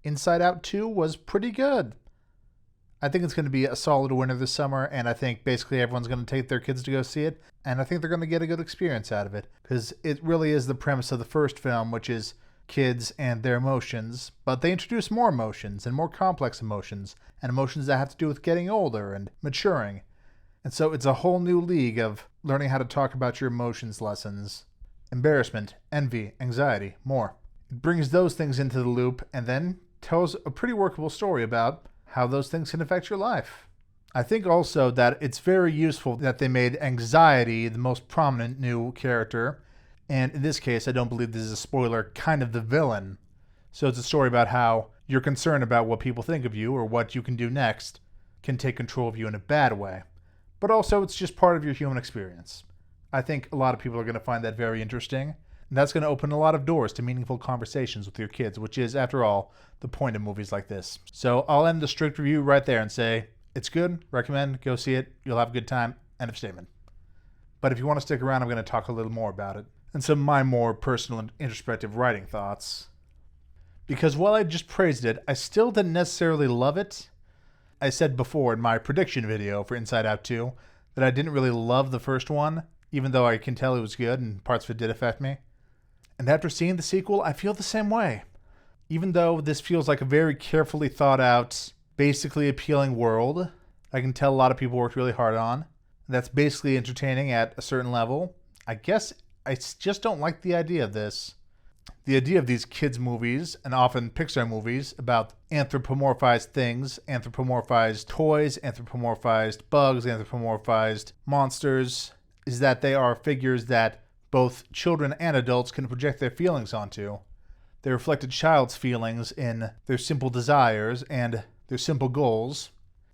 Inside Out 2 was pretty good. I think it's going to be a solid winner this summer, and I think basically everyone's going to take their kids to go see it, and I think they're going to get a good experience out of it, because it really is the premise of the first film, which is kids and their emotions, but they introduce more emotions and more complex emotions, and emotions that have to do with getting older and maturing. And so it's a whole new league of learning how to talk about your emotions lessons. Embarrassment, envy, anxiety, more. It brings those things into the loop and then tells a pretty workable story about how those things can affect your life. I think also that it's very useful that they made anxiety the most prominent new character, and in this case, I don't believe this is a spoiler, kind of the villain. So it's a story about how your concern about what people think of you or what you can do next can take control of you in a bad way. But also, it's just part of your human experience. I think a lot of people are going to find that very interesting, and that's going to open a lot of doors to meaningful conversations with your kids, which is, after all, the point of movies like this. So I'll end the strict review right there and say, it's good, recommend, go see it, you'll have a good time, end of statement. But if you want to stick around, I'm going to talk a little more about it, and some of my more personal and introspective writing thoughts. Because while I just praised it, I still didn't necessarily love it. I said before in my prediction video for Inside Out 2 that I didn't really love the first one, even though I can tell it was good and parts of it did affect me. And after seeing the sequel, I feel the same way. Even though this feels like a very carefully thought out, basically appealing world, I can tell a lot of people worked really hard on. That's basically entertaining at a certain level. I guess I just don't like the idea of this. The idea of these kids' movies, and often Pixar movies, about anthropomorphized things, anthropomorphized toys, anthropomorphized bugs, anthropomorphized monsters, is that they are figures that both children and adults can project their feelings onto. They reflect a child's feelings in their simple desires and their simple goals,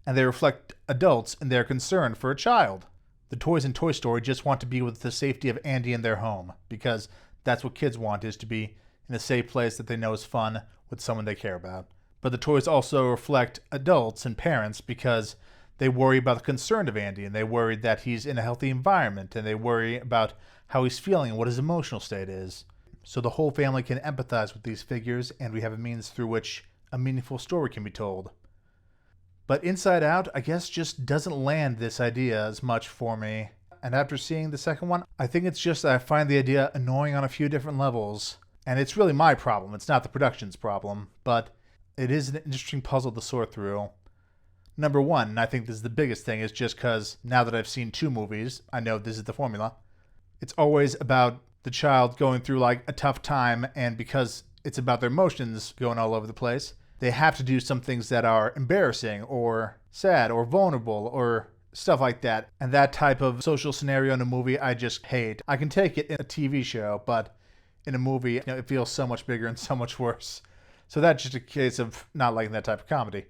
and they reflect adults in their concern for a child. The toys in Toy Story just want to be with the safety of Andy in their home, because that's what kids want, is to be in a safe place that they know is fun with someone they care about. But the toys also reflect adults and parents because they worry about the concern of Andy, and they worry that he's in a healthy environment, and they worry about how he's feeling and what his emotional state is. So the whole family can empathize with these figures, and we have a means through which a meaningful story can be told. But Inside Out, I guess, just doesn't land this idea as much for me. And after seeing the second one, I think it's just that I find the idea annoying on a few different levels. And it's really my problem. It's not the production's problem. But it is an interesting puzzle to sort through. Number one, and I think this is the biggest thing, is just because now that I've seen two movies, I know this is the formula. It's always about the child going through like a tough time, and because it's about their emotions going all over the place, they have to do some things that are embarrassing or sad or vulnerable or stuff like that. And that type of social scenario in a movie, I just hate. I can take it in a TV show, but in a movie, it feels so much bigger and so much worse. So that's just a case of not liking that type of comedy.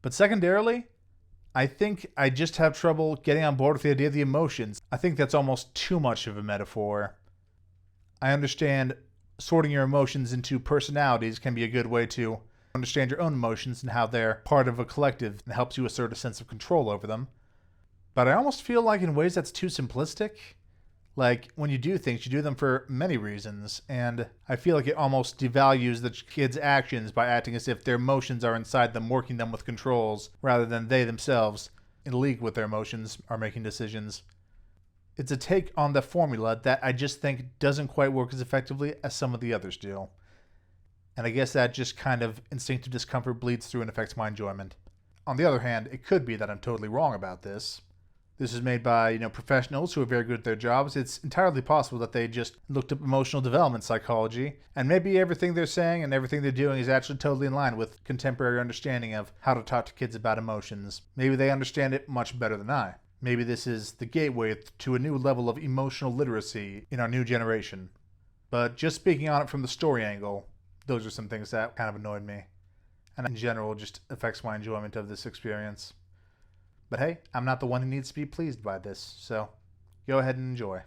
But secondarily, I think I just have trouble getting on board with the idea of the emotions. I think that's almost too much of a metaphor. I understand sorting your emotions into personalities can be a good way to understand your own emotions and how they're part of a collective and helps you assert a sense of control over them. But I almost feel like in ways that's too simplistic. Like, when you do things, you do them for many reasons, and I feel like it almost devalues the kids' actions by acting as if their emotions are inside them, working them with controls, rather than they themselves, in league with their emotions, are making decisions. It's a take on the formula that I just think doesn't quite work as effectively as some of the others do. And I guess that just kind of instinctive discomfort bleeds through and affects my enjoyment. On the other hand, it could be that I'm totally wrong about this. This is made by, professionals who are very good at their jobs. It's entirely possible that they just looked up emotional development psychology, and maybe everything they're saying and everything they're doing is actually totally in line with contemporary understanding of how to talk to kids about emotions. Maybe they understand it much better than I. Maybe this is the gateway to a new level of emotional literacy in our new generation. But just speaking on it from the story angle, those are some things that kind of annoyed me. And in general, just affects my enjoyment of this experience. But hey, I'm not the one who needs to be pleased by this, so go ahead and enjoy.